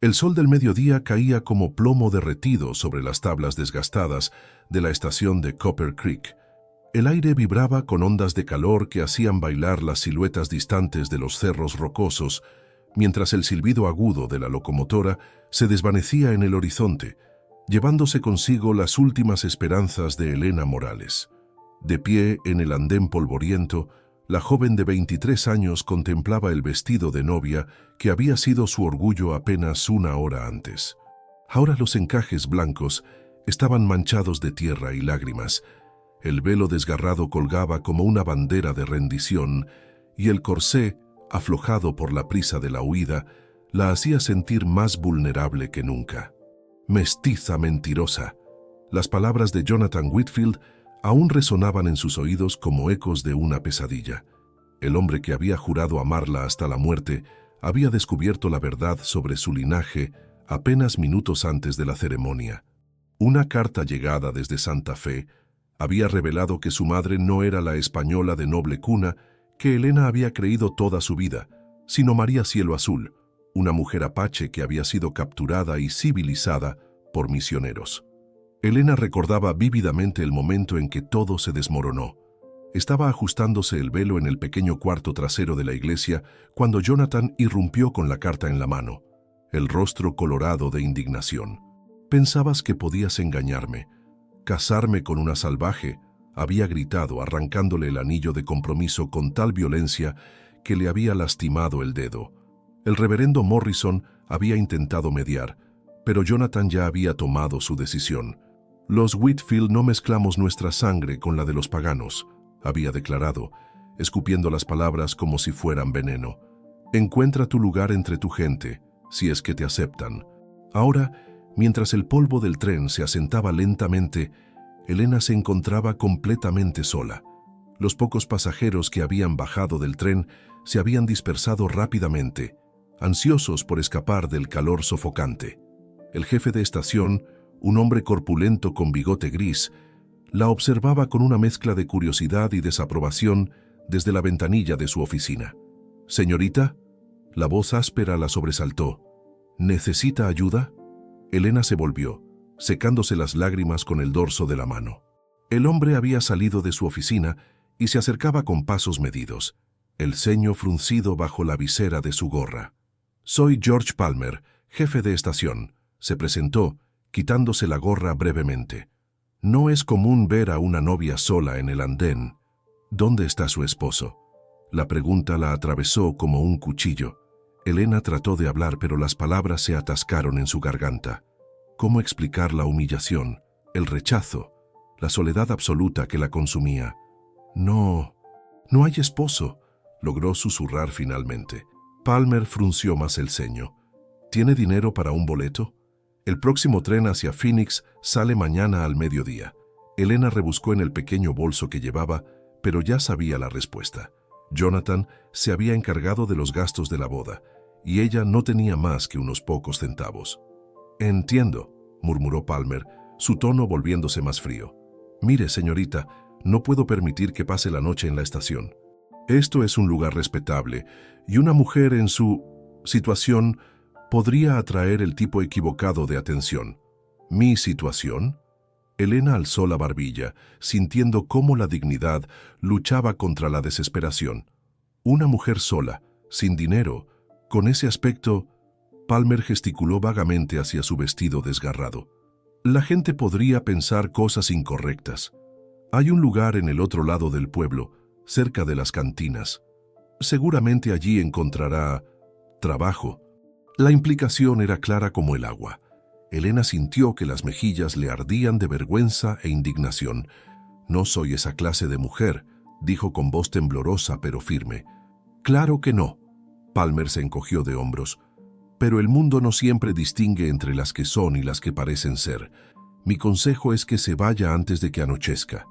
El sol del mediodía caía como plomo derretido sobre las tablas desgastadas de la estación de Copper Creek. El aire vibraba con ondas de calor que hacían bailar las siluetas distantes de los cerros rocosos, mientras el silbido agudo de la locomotora se desvanecía en el horizonte, llevándose consigo las últimas esperanzas de Elena Morales. De pie en el andén polvoriento, la joven de 23 años contemplaba el vestido de novia que había sido su orgullo apenas una hora antes. Ahora los encajes blancos estaban manchados de tierra y lágrimas, el velo desgarrado colgaba como una bandera de rendición y el corsé, aflojado por la prisa de la huida, la hacía sentir más vulnerable que nunca. Mestiza mentirosa. Las palabras de Jonathan Whitfield aún resonaban en sus oídos como ecos de una pesadilla. El hombre que había jurado amarla hasta la muerte había descubierto la verdad sobre su linaje apenas minutos antes de la ceremonia. Una carta llegada desde Santa Fe había revelado que su madre no era la española de noble cuna que Elena había creído toda su vida, sino María Cielo Azul, una mujer apache que había sido capturada y civilizada por misioneros. Elena recordaba vívidamente el momento en que todo se desmoronó. Estaba ajustándose el velo en el pequeño cuarto trasero de la iglesia cuando Jonathan irrumpió con la carta en la mano, el rostro colorado de indignación. «Pensabas que podías engañarme. Casarme con una salvaje», había gritado, arrancándole el anillo de compromiso con tal violencia que le había lastimado el dedo. El reverendo Morrison había intentado mediar, pero Jonathan ya había tomado su decisión. «Los Whitfield no mezclamos nuestra sangre con la de los paganos», había declarado, escupiendo las palabras como si fueran veneno. «Encuentra tu lugar entre tu gente, si es que te aceptan». Ahora, mientras el polvo del tren se asentaba lentamente, Elena se encontraba completamente sola. Los pocos pasajeros que habían bajado del tren se habían dispersado rápidamente, ansiosos por escapar del calor sofocante. El jefe de estación, un hombre corpulento con bigote gris, la observaba con una mezcla de curiosidad y desaprobación desde la ventanilla de su oficina. «Señorita», la voz áspera la sobresaltó. «¿Necesita ayuda?». Elena se volvió, secándose las lágrimas con el dorso de la mano. El hombre había salido de su oficina y se acercaba con pasos medidos, el ceño fruncido bajo la visera de su gorra. «Soy George Palmer, jefe de estación», se presentó, quitándose la gorra brevemente. «No es común ver a una novia sola en el andén». «¿Dónde está su esposo?». La pregunta la atravesó como un cuchillo. Elena trató de hablar, pero las palabras se atascaron en su garganta. ¿Cómo explicar la humillación, el rechazo, la soledad absoluta que la consumía? «No hay esposo», logró susurrar finalmente. Palmer frunció más el ceño. «¿Tiene dinero para un boleto?». «El próximo tren hacia Phoenix sale mañana al mediodía». Elena rebuscó en el pequeño bolso que llevaba, pero ya sabía la respuesta. Jonathan se había encargado de los gastos de la boda, y ella no tenía más que unos pocos centavos. «Entiendo», murmuró Palmer, su tono volviéndose más frío. «Mire, señorita, no puedo permitir que pase la noche en la estación. Esto es un lugar respetable, y una mujer en su situación podría atraer el tipo equivocado de atención». «¿Mi situación?». Elena alzó la barbilla, sintiendo cómo la dignidad luchaba contra la desesperación. «Una mujer sola, sin dinero, con ese aspecto». Palmer gesticuló vagamente hacia su vestido desgarrado. «La gente podría pensar cosas incorrectas. Hay un lugar en el otro lado del pueblo, cerca de las cantinas. Seguramente allí encontrará trabajo». La implicación era clara como el agua. Elena sintió que las mejillas le ardían de vergüenza e indignación. «No soy esa clase de mujer», dijo con voz temblorosa pero firme. «Claro que no». Palmer se encogió de hombros. «Pero el mundo no siempre distingue entre las que son y las que parecen ser. Mi consejo es que se vaya antes de que anochezca».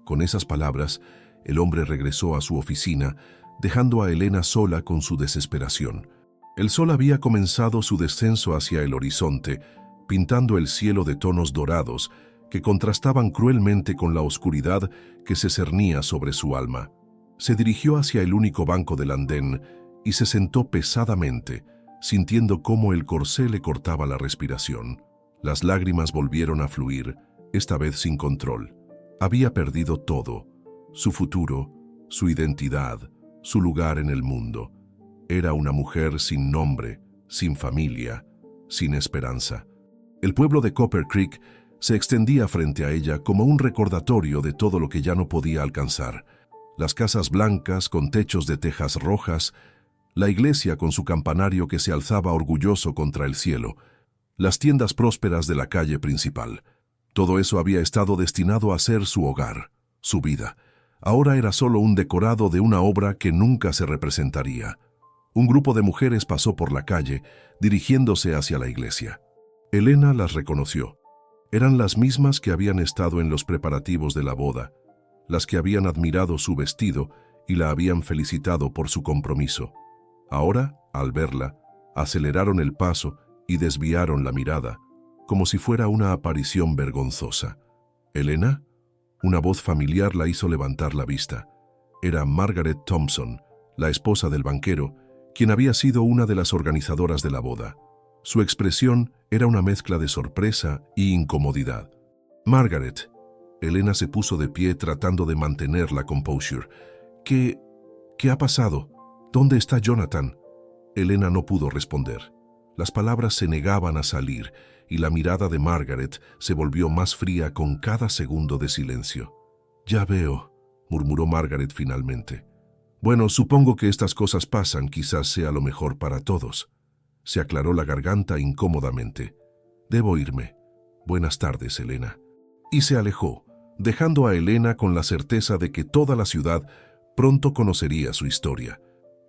Con esas palabras, el hombre regresó a su oficina, dejando a Elena sola con su desesperación. El sol había comenzado su descenso hacia el horizonte, pintando el cielo de tonos dorados que contrastaban cruelmente con la oscuridad que se cernía sobre su alma. Se dirigió hacia el único banco del andén y se sentó pesadamente, sintiendo cómo el corsé le cortaba la respiración. Las lágrimas volvieron a fluir, esta vez sin control. Había perdido todo: su futuro, su identidad, su lugar en el mundo. Era una mujer sin nombre, sin familia, sin esperanza. El pueblo de Copper Creek se extendía frente a ella como un recordatorio de todo lo que ya no podía alcanzar. Las casas blancas con techos de tejas rojas, la iglesia con su campanario que se alzaba orgulloso contra el cielo, las tiendas prósperas de la calle principal. Todo eso había estado destinado a ser su hogar, su vida. Ahora era solo un decorado de una obra que nunca se representaría. Un grupo de mujeres pasó por la calle, dirigiéndose hacia la iglesia. Elena las reconoció. Eran las mismas que habían estado en los preparativos de la boda, las que habían admirado su vestido y la habían felicitado por su compromiso. Ahora, al verla, aceleraron el paso y desviaron la mirada, como si fuera una aparición vergonzosa. ¿Elena? Una voz familiar la hizo levantar la vista. Era Margaret Thompson, la esposa del banquero, quien había sido una de las organizadoras de la boda. Su expresión era una mezcla de sorpresa y incomodidad. Margaret. Elena se puso de pie tratando de mantener la composure. ¿Qué ha pasado? ¿Dónde está Jonathan? Elena no pudo responder. Las palabras se negaban a salir y la mirada de Margaret se volvió más fría con cada segundo de silencio. «Ya veo», murmuró Margaret finalmente. «Bueno, supongo que estas cosas pasan, quizás sea lo mejor para todos». Se aclaró la garganta incómodamente. «Debo irme. Buenas tardes, Elena». Y se alejó, dejando a Elena con la certeza de que toda la ciudad pronto conocería su historia.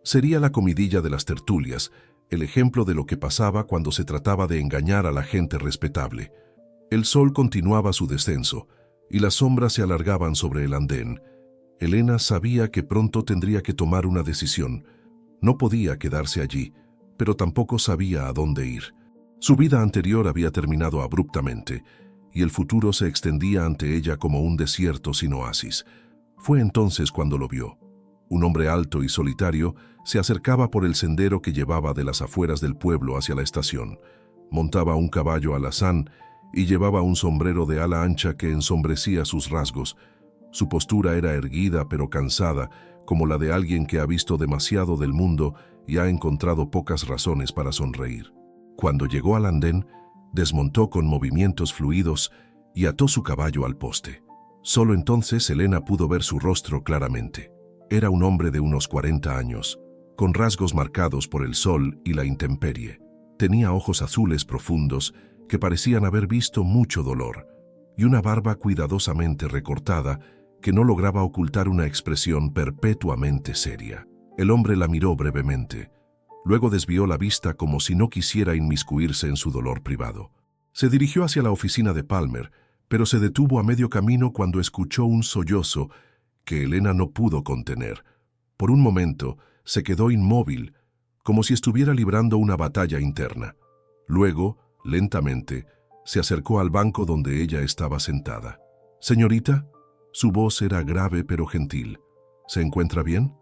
Sería la comidilla de las tertulias, el ejemplo de lo que pasaba cuando se trataba de engañar a la gente respetable. El sol continuaba su descenso, y las sombras se alargaban sobre el andén. Elena sabía que pronto tendría que tomar una decisión. No podía quedarse allí, pero tampoco sabía a dónde ir. Su vida anterior había terminado abruptamente, y el futuro se extendía ante ella como un desierto sin oasis. Fue entonces cuando lo vio. Un hombre alto y solitario se acercaba por el sendero que llevaba de las afueras del pueblo hacia la estación. Montaba un caballo alazán y llevaba un sombrero de ala ancha que ensombrecía sus rasgos. Su postura era erguida pero cansada, como la de alguien que ha visto demasiado del mundo y ha encontrado pocas razones para sonreír. Cuando llegó al andén, desmontó con movimientos fluidos y ató su caballo al poste. Solo entonces Elena pudo ver su rostro claramente. Era un hombre de unos 40 años, con rasgos marcados por el sol y la intemperie. Tenía ojos azules profundos que parecían haber visto mucho dolor, y una barba cuidadosamente recortada que no lograba ocultar una expresión perpetuamente seria. El hombre la miró brevemente. Luego desvió la vista como si no quisiera inmiscuirse en su dolor privado. Se dirigió hacia la oficina de Palmer, pero se detuvo a medio camino cuando escuchó un sollozo que Elena no pudo contener. Por un momento se quedó inmóvil, como si estuviera librando una batalla interna. Luego, lentamente, se acercó al banco donde ella estaba sentada. «Señorita», su voz era grave pero gentil. «¿Se encuentra bien?»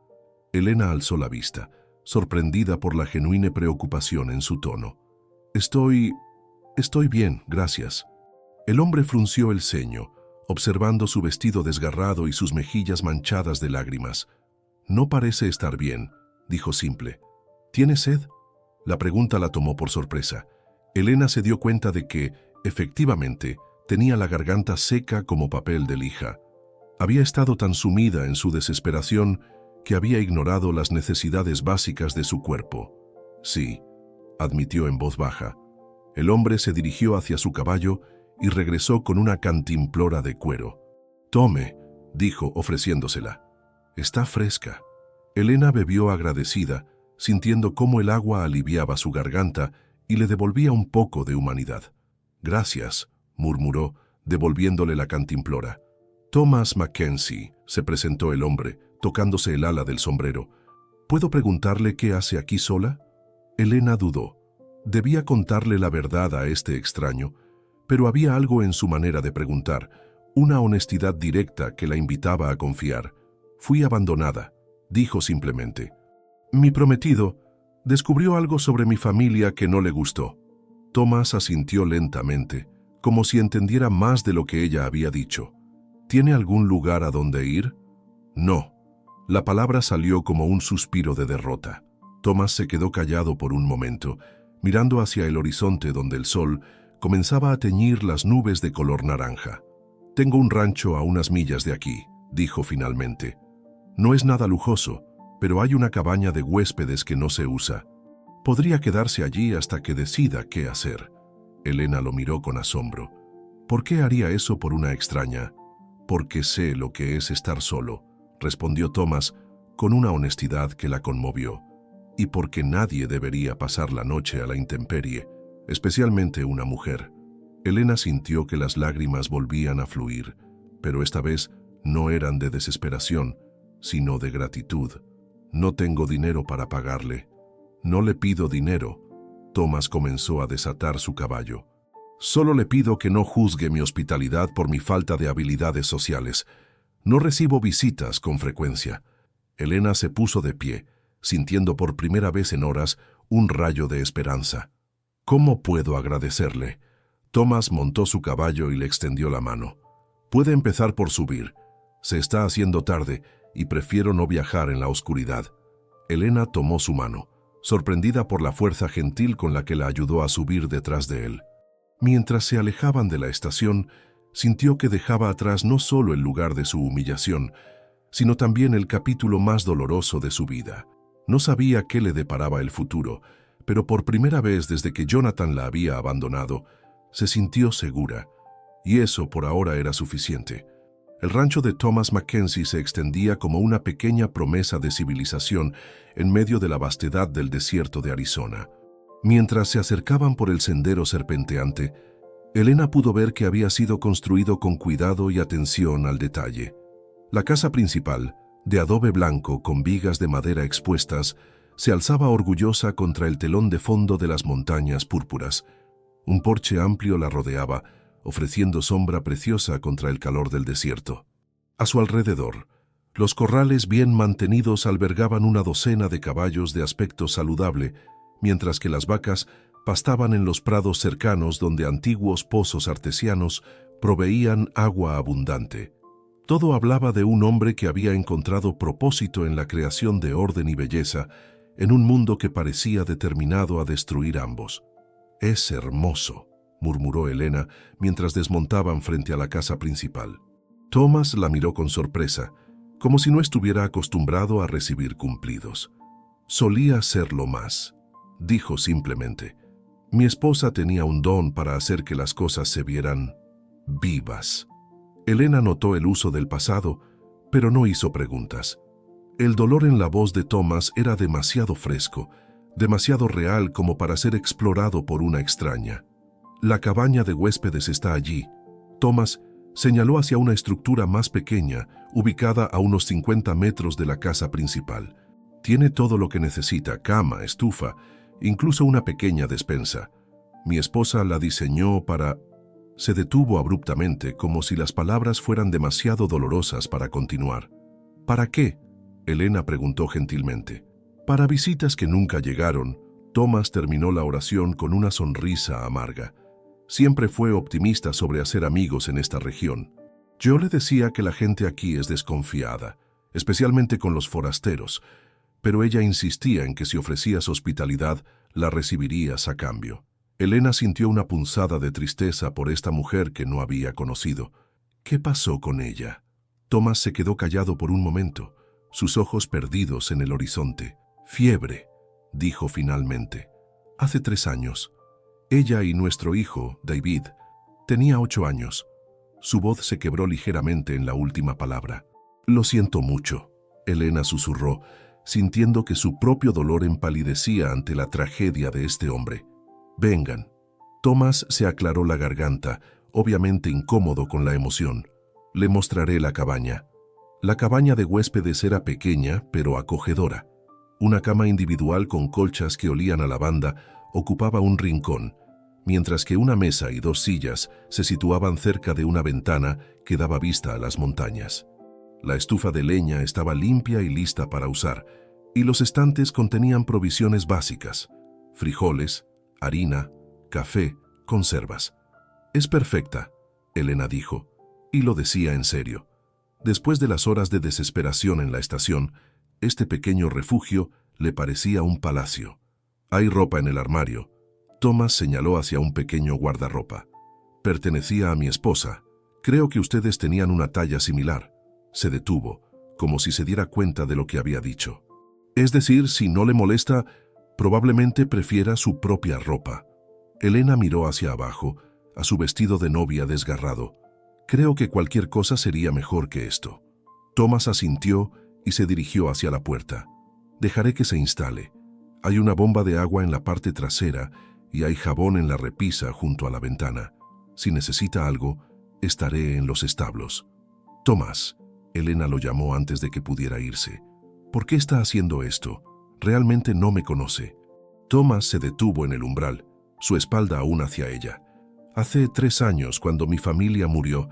Elena alzó la vista, sorprendida por la genuina preocupación en su tono. Estoy bien, gracias». El hombre frunció el ceño, observando su vestido desgarrado y sus mejillas manchadas de lágrimas. «No parece estar bien», dijo simple. «¿Tiene sed?» La pregunta la tomó por sorpresa. Elena se dio cuenta de que, efectivamente, tenía la garganta seca como papel de lija. Había estado tan sumida en su desesperación que había ignorado las necesidades básicas de su cuerpo. «Sí», admitió en voz baja. El hombre se dirigió hacia su caballo y regresó con una cantimplora de cuero. «Tome», dijo ofreciéndosela. «Está fresca». Elena bebió agradecida, sintiendo cómo el agua aliviaba su garganta y le devolvía un poco de humanidad. «Gracias», murmuró, devolviéndole la cantimplora. «Thomas Mackenzie», se presentó el hombre, tocándose el ala del sombrero. «¿Puedo preguntarle qué hace aquí sola?» Elena dudó. Debía contarle la verdad a este extraño, pero había algo en su manera de preguntar, una honestidad directa que la invitaba a confiar. «Fui abandonada», dijo simplemente. «Mi prometido», Descubrió algo sobre mi familia que no le gustó. Thomas asintió lentamente, como si entendiera más de lo que ella había dicho. ¿Tiene algún lugar a donde ir? No. La palabra salió como un suspiro de derrota. Thomas se quedó callado por un momento, mirando hacia el horizonte donde el sol comenzaba a teñir las nubes de color naranja. Tengo un rancho a unas millas de aquí, dijo finalmente. No es nada lujoso, pero hay una cabaña de huéspedes que no se usa. Podría quedarse allí hasta que decida qué hacer. Elena lo miró con asombro. ¿Por qué haría eso por una extraña? Porque sé lo que es estar solo, respondió Thomas con una honestidad que la conmovió. Y porque nadie debería pasar la noche a la intemperie, especialmente una mujer. Elena sintió que las lágrimas volvían a fluir, pero esta vez no eran de desesperación, sino de gratitud. No tengo dinero para pagarle. No le pido dinero. Thomas comenzó a desatar su caballo. Solo le pido que no juzgue mi hospitalidad por mi falta de habilidades sociales. No recibo visitas con frecuencia. Elena se puso de pie, sintiendo por primera vez en horas un rayo de esperanza. ¿Cómo puedo agradecerle? Thomas montó su caballo y le extendió la mano. Puede empezar por subir. Se está haciendo tarde y prefiero no viajar en la oscuridad. Elena tomó su mano, sorprendida por la fuerza gentil con la que la ayudó a subir detrás de él. Mientras se alejaban de la estación, sintió que dejaba atrás no solo el lugar de su humillación, sino también el capítulo más doloroso de su vida. No sabía qué le deparaba el futuro, pero por primera vez desde que Jonathan la había abandonado, se sintió segura, y eso por ahora era suficiente. El rancho de Thomas Mackenzie se extendía como una pequeña promesa de civilización en medio de la vastedad del desierto de Arizona. Mientras se acercaban por el sendero serpenteante, Elena pudo ver que había sido construido con cuidado y atención al detalle. La casa principal, de adobe blanco con vigas de madera expuestas, se alzaba orgullosa contra el telón de fondo de las montañas púrpuras. Un porche amplio la rodeaba, ofreciendo sombra preciosa contra el calor del desierto. A su alrededor, los corrales bien mantenidos albergaban una docena de caballos de aspecto saludable, mientras que las vacas pastaban en los prados cercanos donde antiguos pozos artesianos proveían agua abundante. Todo hablaba de un hombre que había encontrado propósito en la creación de orden y belleza en un mundo que parecía determinado a destruir ambos. «Es hermoso», murmuró Elena mientras desmontaban frente a la casa principal. Thomas la miró con sorpresa, como si no estuviera acostumbrado a recibir cumplidos. «Solía serlo más», dijo simplemente. «Mi esposa tenía un don para hacer que las cosas se vieran vivas». Elena notó el uso del pasado, pero no hizo preguntas. El dolor en la voz de Thomas era demasiado fresco, demasiado real como para ser explorado por una extraña. «La cabaña de huéspedes está allí». Thomas señaló hacia una estructura más pequeña, ubicada a unos 50 metros de la casa principal. «Tiene todo lo que necesita: cama, estufa, incluso una pequeña despensa. Mi esposa la diseñó para...» Se detuvo abruptamente, como si las palabras fueran demasiado dolorosas para continuar. «¿Para qué?», Elena preguntó gentilmente. «Para visitas que nunca llegaron». Thomas terminó la oración con una sonrisa amarga. Siempre fue optimista sobre hacer amigos en esta región. Yo le decía que la gente aquí es desconfiada, especialmente con los forasteros, pero ella insistía en que si ofrecías hospitalidad, la recibirías a cambio. Elena sintió una punzada de tristeza por esta mujer que no había conocido. ¿Qué pasó con ella? Thomas se quedó callado por un momento, sus ojos perdidos en el horizonte. «Fiebre», dijo finalmente. «Hace 3 años. Ella y nuestro hijo, David, tenía 8 años». Su voz se quebró ligeramente en la última palabra. «Lo siento mucho», Elena susurró, sintiendo que su propio dolor empalidecía ante la tragedia de este hombre. «Vengan». Thomas se aclaró la garganta, obviamente incómodo con la emoción. «Le mostraré la cabaña». La cabaña de huéspedes era pequeña, pero acogedora. Una cama individual con colchas que olían a lavanda ocupaba un rincón, mientras que una mesa y 2 sillas se situaban cerca de una ventana que daba vista a las montañas. La estufa de leña estaba limpia y lista para usar, y los estantes contenían provisiones básicas: frijoles, harina, café, conservas. «Es perfecta», Elena dijo, y lo decía en serio. Después de las horas de desesperación en la estación, este pequeño refugio le parecía un palacio. «Hay ropa en el armario». Thomas señaló hacia un pequeño guardarropa. «Pertenecía a mi esposa. Creo que ustedes tenían una talla similar». Se detuvo, como si se diera cuenta de lo que había dicho. «Es decir, si no le molesta, probablemente prefiera su propia ropa». Elena miró hacia abajo, a su vestido de novia desgarrado. «Creo que cualquier cosa sería mejor que esto». Thomas asintió y se dirigió hacia la puerta. «Dejaré que se instale. Hay una bomba de agua en la parte trasera y hay jabón en la repisa junto a la ventana. Si necesita algo, estaré en los establos». «Thomas», Elena lo llamó antes de que pudiera irse. «¿Por qué está haciendo esto? Realmente no me conoce». Thomas se detuvo en el umbral, su espalda aún hacia ella. «Hace 3 años, cuando mi familia murió,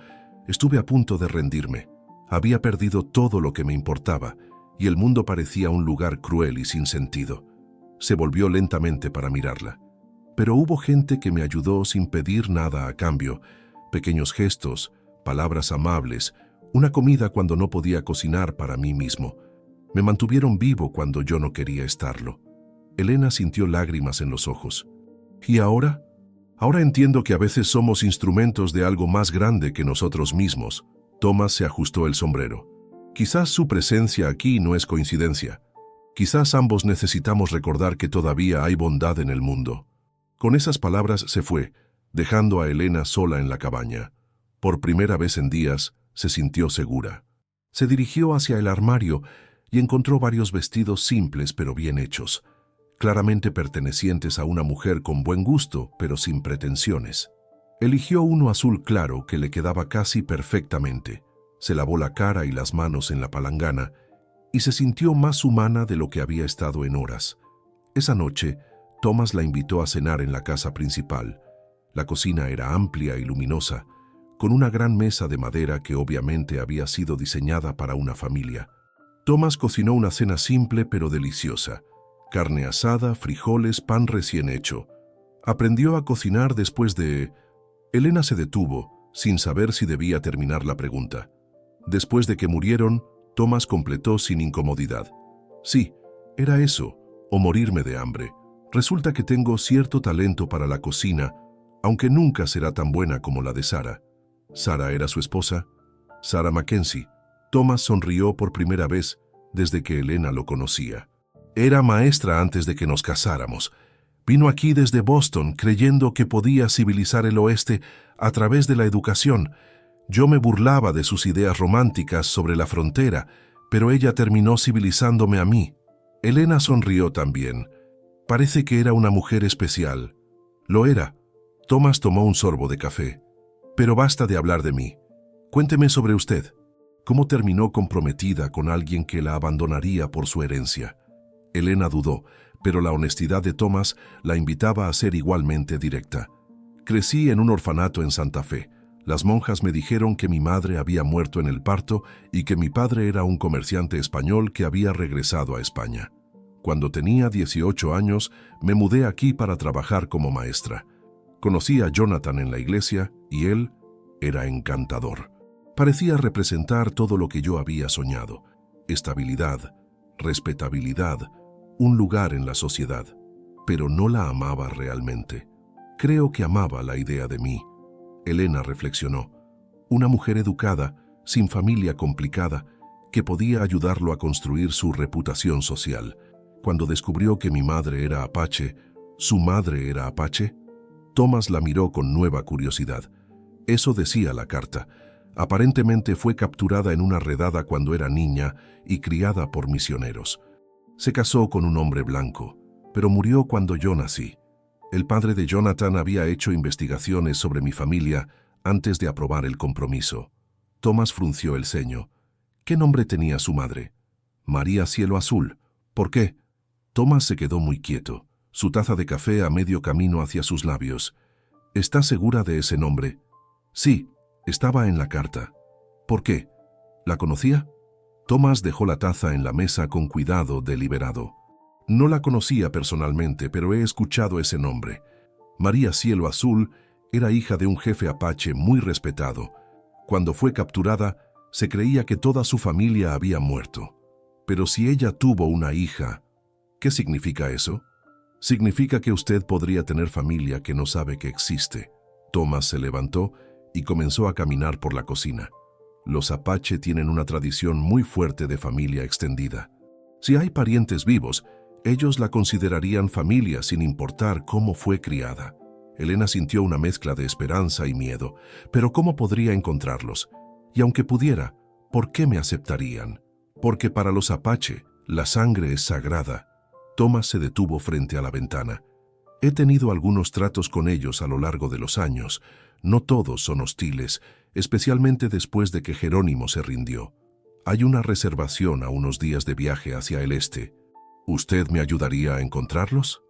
estuve a punto de rendirme. Había perdido todo lo que me importaba y el mundo parecía un lugar cruel y sin sentido». Se volvió lentamente para mirarla. «Pero hubo gente que me ayudó sin pedir nada a cambio. Pequeños gestos, palabras amables, una comida cuando no podía cocinar para mí mismo. Me mantuvieron vivo cuando yo no quería estarlo». Elena sintió lágrimas en los ojos. «¿Y ahora? Ahora entiendo que a veces somos instrumentos de algo más grande que nosotros mismos». Thomas se ajustó el sombrero. «Quizás su presencia aquí no es coincidencia. Quizás ambos necesitamos recordar que todavía hay bondad en el mundo». Con esas palabras se fue, dejando a Elena sola en la cabaña. Por primera vez en días, se sintió segura. Se dirigió hacia el armario y encontró varios vestidos simples pero bien hechos, claramente pertenecientes a una mujer con buen gusto pero sin pretensiones. Eligió uno azul claro que le quedaba casi perfectamente. Se lavó la cara y las manos en la palangana y se sintió más humana de lo que había estado en horas. Esa noche, Thomas la invitó a cenar en la casa principal. La cocina era amplia y luminosa, con una gran mesa de madera que obviamente había sido diseñada para una familia. Thomas cocinó una cena simple pero deliciosa: carne asada, frijoles, pan recién hecho. Aprendió a cocinar después de... Elena se detuvo, sin saber si debía terminar la pregunta. Después de que murieron, Thomas completó sin incomodidad. «Sí, era eso, o morirme de hambre. Resulta que tengo cierto talento para la cocina, aunque nunca será tan buena como la de Sarah». ¿Sarah era su esposa? Sarah Mackenzie. Thomas sonrió por primera vez desde que Elena lo conocía. «Era maestra antes de que nos casáramos. Vino aquí desde Boston creyendo que podía civilizar el oeste a través de la educación. Yo me burlaba de sus ideas románticas sobre la frontera, pero ella terminó civilizándome a mí». Elena sonrió también. «Parece que era una mujer especial». «Lo era». Thomas tomó un sorbo de café. «Pero basta de hablar de mí. Cuénteme sobre usted. ¿Cómo terminó comprometida con alguien que la abandonaría por su herencia?» Elena dudó, pero la honestidad de Thomas la invitaba a ser igualmente directa. «Crecí en un orfanato en Santa Fe. Las monjas me dijeron que mi madre había muerto en el parto y que mi padre era un comerciante español que había regresado a España. Cuando tenía 18 años, me mudé aquí para trabajar como maestra. Conocí a Jonathan en la iglesia y él era encantador. Parecía representar todo lo que yo había soñado: estabilidad, respetabilidad, un lugar en la sociedad. Pero no la amaba realmente. Creo que amaba la idea de mí». Elena reflexionó. Una mujer educada, sin familia complicada, que podía ayudarlo a construir su reputación social. Cuando descubrió que mi madre era apache, ¿su madre era apache? Thomas la miró con nueva curiosidad. Eso decía la carta. Aparentemente fue capturada en una redada cuando era niña y criada por misioneros. Se casó con un hombre blanco, pero murió cuando yo nací. El padre de Jonathan había hecho investigaciones sobre mi familia antes de aprobar el compromiso. Thomas frunció el ceño. ¿Qué nombre tenía su madre? María Cielo Azul. ¿Por qué? Thomas se quedó muy quieto, su taza de café a medio camino hacia sus labios. ¿Está segura de ese nombre? Sí, estaba en la carta. ¿Por qué? ¿La conocía? Thomas dejó la taza en la mesa con cuidado deliberado. No la conocía personalmente, pero he escuchado ese nombre. María Cielo Azul era hija de un jefe apache muy respetado. Cuando fue capturada, se creía que toda su familia había muerto. Pero si ella tuvo una hija, ¿qué significa eso? Significa que usted podría tener familia que no sabe que existe. Thomas se levantó y comenzó a caminar por la cocina. Los apache tienen una tradición muy fuerte de familia extendida. Si hay parientes vivos, ellos la considerarían familia sin importar cómo fue criada. Elena sintió una mezcla de esperanza y miedo. ¿Pero cómo podría encontrarlos? Y aunque pudiera, ¿por qué me aceptarían? Porque para los apache, la sangre es sagrada. Thomas se detuvo frente a la ventana. He tenido algunos tratos con ellos a lo largo de los años. No todos son hostiles, especialmente después de que Jerónimo se rindió. Hay una reservación a unos días de viaje hacia el este. ¿Usted me ayudaría a encontrarlos?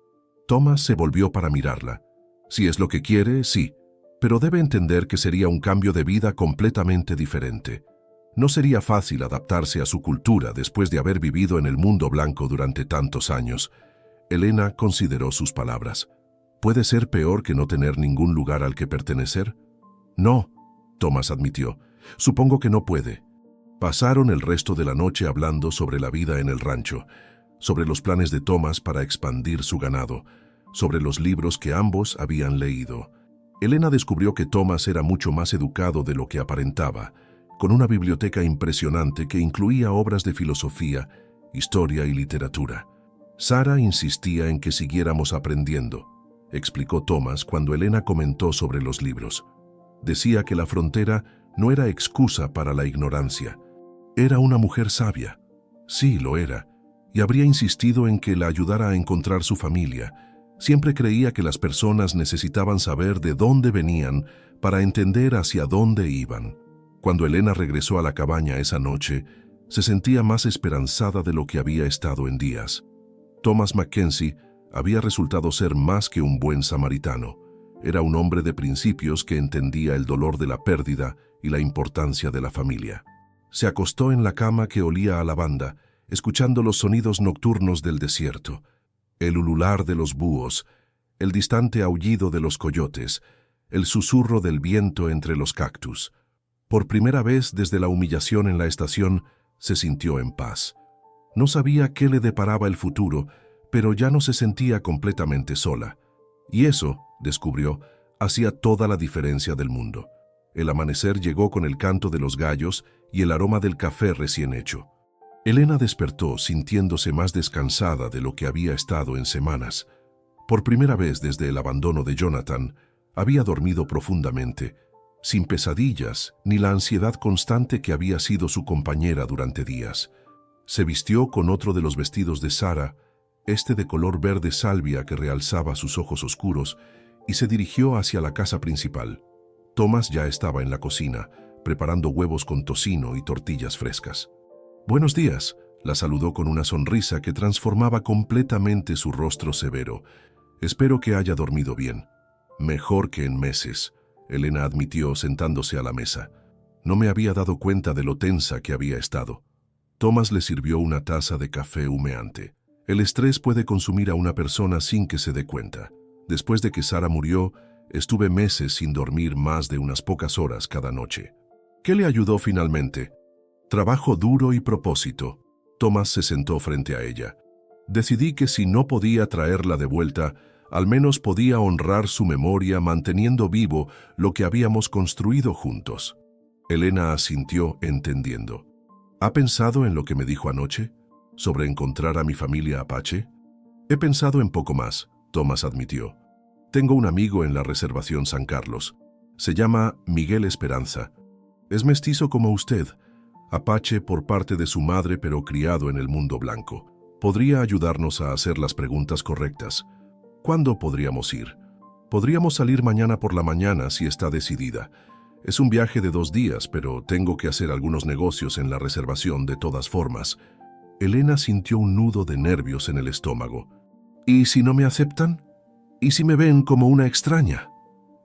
Thomas se volvió para mirarla. Si es lo que quiere, sí, pero debe entender que sería un cambio de vida completamente diferente. No sería fácil adaptarse a su cultura después de haber vivido en el mundo blanco durante tantos años. Elena consideró sus palabras. ¿Puede ser peor que no tener ningún lugar al que pertenecer? No, Thomas admitió. Supongo que no puede. Pasaron el resto de la noche hablando sobre la vida en el rancho, sobre los planes de Thomas para expandir su ganado, sobre los libros que ambos habían leído. Elena descubrió que Thomas era mucho más educado de lo que aparentaba, con una biblioteca impresionante que incluía obras de filosofía, historia y literatura. Sara insistía en que siguiéramos aprendiendo, explicó Thomas cuando Elena comentó sobre los libros. Decía que la frontera no era excusa para la ignorancia. Era una mujer sabia. Sí, lo era, y habría insistido en que la ayudara a encontrar su familia. Siempre creía que las personas necesitaban saber de dónde venían para entender hacia dónde iban. Cuando Elena regresó a la cabaña esa noche, se sentía más esperanzada de lo que había estado en días. Thomas Mackenzie había resultado ser más que un buen samaritano. Era un hombre de principios que entendía el dolor de la pérdida y la importancia de la familia. Se acostó en la cama que olía a lavanda, escuchando los sonidos nocturnos del desierto, el ulular de los búhos, el distante aullido de los coyotes, el susurro del viento entre los cactus. Por primera vez desde la humillación en la estación, se sintió en paz. No sabía qué le deparaba el futuro, pero ya no se sentía completamente sola. Y eso, descubrió, hacía toda la diferencia del mundo. El amanecer llegó con el canto de los gallos y el aroma del café recién hecho. Elena despertó sintiéndose más descansada de lo que había estado en semanas. Por primera vez desde el abandono de Jonathan, había dormido profundamente, sin pesadillas ni la ansiedad constante que había sido su compañera durante días. Se vistió con otro de los vestidos de Sara, este de color verde salvia que realzaba sus ojos oscuros, y se dirigió hacia la casa principal. Thomas ya estaba en la cocina, preparando huevos con tocino y tortillas frescas. «Buenos días», la saludó con una sonrisa que transformaba completamente su rostro severo. «Espero que haya dormido bien». «Mejor que en meses», Elena admitió sentándose a la mesa. «No me había dado cuenta de lo tensa que había estado». Thomas le sirvió una taza de café humeante. El estrés puede consumir a una persona sin que se dé cuenta. Después de que Sara murió, estuve meses sin dormir más de unas pocas horas cada noche. ¿Qué le ayudó finalmente? Trabajo duro y propósito. Thomas se sentó frente a ella. Decidí que si no podía traerla de vuelta, al menos podía honrar su memoria manteniendo vivo lo que habíamos construido juntos. Elena asintió entendiendo. ¿Ha pensado en lo que me dijo anoche? ¿Sobre encontrar a mi familia apache? He pensado en poco más, Thomas admitió. Tengo un amigo en la reservación San Carlos. Se llama Miguel Esperanza. Es mestizo como usted, apache por parte de su madre pero criado en el mundo blanco. Podría ayudarnos a hacer las preguntas correctas. ¿Cuándo podríamos ir? Podríamos salir mañana por la mañana si está decidida. Es un viaje de 2 días, pero tengo que hacer algunos negocios en la reservación de todas formas. Elena sintió un nudo de nervios en el estómago. ¿Y si no me aceptan? ¿Y si me ven como una extraña?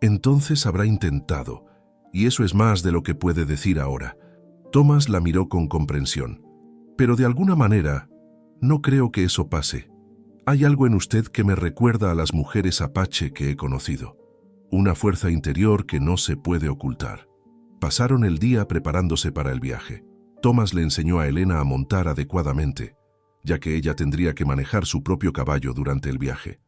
Entonces habrá intentado, y eso es más de lo que puede decir ahora. Thomas la miró con comprensión. Pero de alguna manera, no creo que eso pase. Hay algo en usted que me recuerda a las mujeres apache que he conocido. Una fuerza interior que no se puede ocultar. Pasaron el día preparándose para el viaje. Thomas le enseñó a Elena a montar adecuadamente, ya que ella tendría que manejar su propio caballo durante el viaje.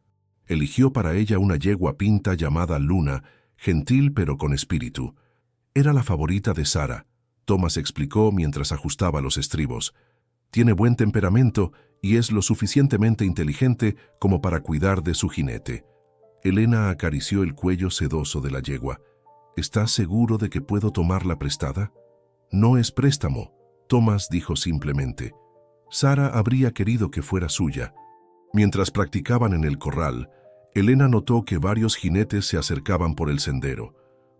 Eligió para ella una yegua pinta llamada Luna, gentil pero con espíritu. Era la favorita de Sara, Thomas explicó mientras ajustaba los estribos. Tiene buen temperamento y es lo suficientemente inteligente como para cuidar de su jinete. Elena acarició el cuello sedoso de la yegua. ¿Estás seguro de que puedo tomarla prestada? No es préstamo, Thomas dijo simplemente. Sara habría querido que fuera suya. Mientras practicaban en el corral, Elena notó que varios jinetes se acercaban por el sendero.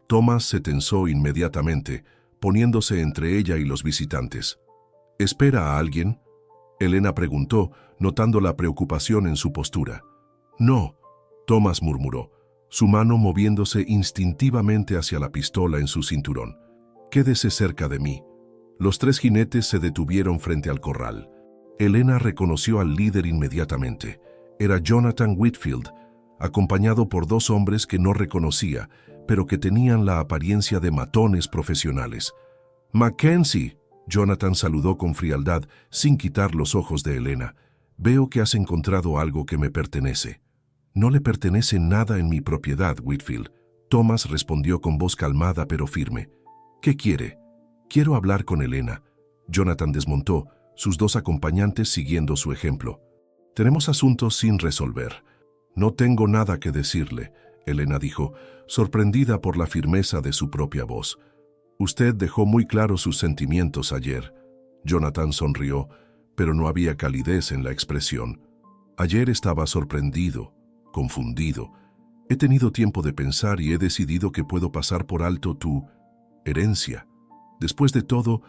Thomas se tensó inmediatamente, poniéndose entre ella y los visitantes. ¿Espera a alguien?, Elena preguntó, notando la preocupación en su postura. No, Thomas murmuró, su mano moviéndose instintivamente hacia la pistola en su cinturón. Quédese cerca de mí. Los tres jinetes se detuvieron frente al corral. Elena reconoció al líder inmediatamente. Era Jonathan Whitfield, acompañado por dos hombres que no reconocía, pero que tenían la apariencia de matones profesionales. «Mackenzie», Jonathan saludó con frialdad, sin quitar los ojos de Elena. «Veo que has encontrado algo que me pertenece». «No le pertenece nada en mi propiedad, Whitfield», Thomas respondió con voz calmada pero firme. «¿Qué quiere?» «Quiero hablar con Elena». Jonathan desmontó, sus dos acompañantes siguiendo su ejemplo. «Tenemos asuntos sin resolver». «No tengo nada que decirle», Elena dijo, sorprendida por la firmeza de su propia voz. «Usted dejó muy claros sus sentimientos ayer». Jonathan sonrió, pero no había calidez en la expresión. «Ayer estaba sorprendido, confundido. He tenido tiempo de pensar y he decidido que puedo pasar por alto tu herencia. Después de todo,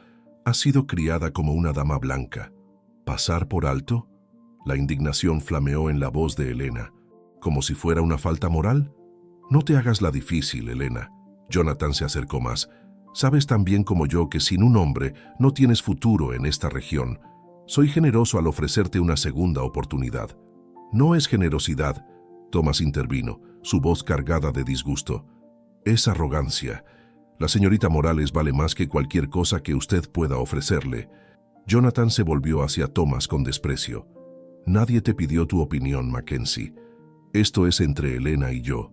has sido criada como una dama blanca». «¿Pasar por alto?». La indignación flameó en la voz de Elena. ¿Como si fuera una falta moral? «No te hagas la difícil, Elena». Jonathan se acercó más. «Sabes tan bien como yo que sin un hombre no tienes futuro en esta región. Soy generoso al ofrecerte una segunda oportunidad». «No es generosidad», Thomas intervino, su voz cargada de disgusto. «Es arrogancia. La señorita Morales vale más que cualquier cosa que usted pueda ofrecerle». Jonathan se volvió hacia Thomas con desprecio. «Nadie te pidió tu opinión, Mackenzie. Esto es entre Elena y yo.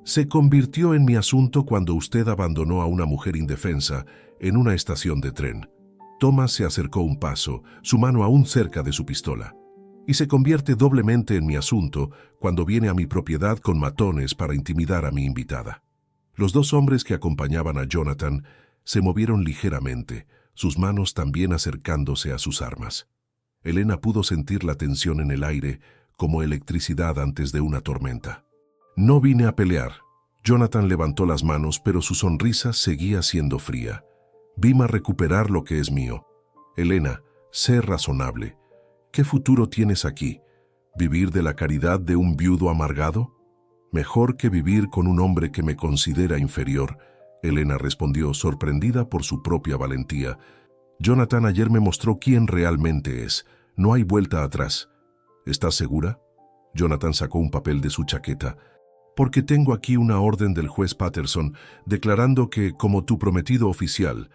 Se convirtió en mi asunto cuando usted abandonó a una mujer indefensa en una estación de tren». Thomas se acercó un paso, su mano aún cerca de su pistola. «Y se convierte doblemente en mi asunto cuando viene a mi propiedad con matones para intimidar a mi invitada». Los dos hombres que acompañaban a Jonathan se movieron ligeramente, sus manos también acercándose a sus armas. Elena pudo sentir la tensión en el aire como electricidad antes de una tormenta. «No vine a pelear». Jonathan levantó las manos, pero su sonrisa seguía siendo fría. «Vine a recuperar lo que es mío». «Elena, sé razonable. ¿Qué futuro tienes aquí? ¿Vivir de la caridad de un viudo amargado? Mejor que vivir con un hombre que me considera inferior», Elena respondió, sorprendida por su propia valentía. «Jonathan ayer me mostró quién realmente es. No hay vuelta atrás». «¿Estás segura?». Jonathan sacó un papel de su chaqueta. «Porque tengo aquí una orden del juez Patterson declarando que, como tu prometido oficial,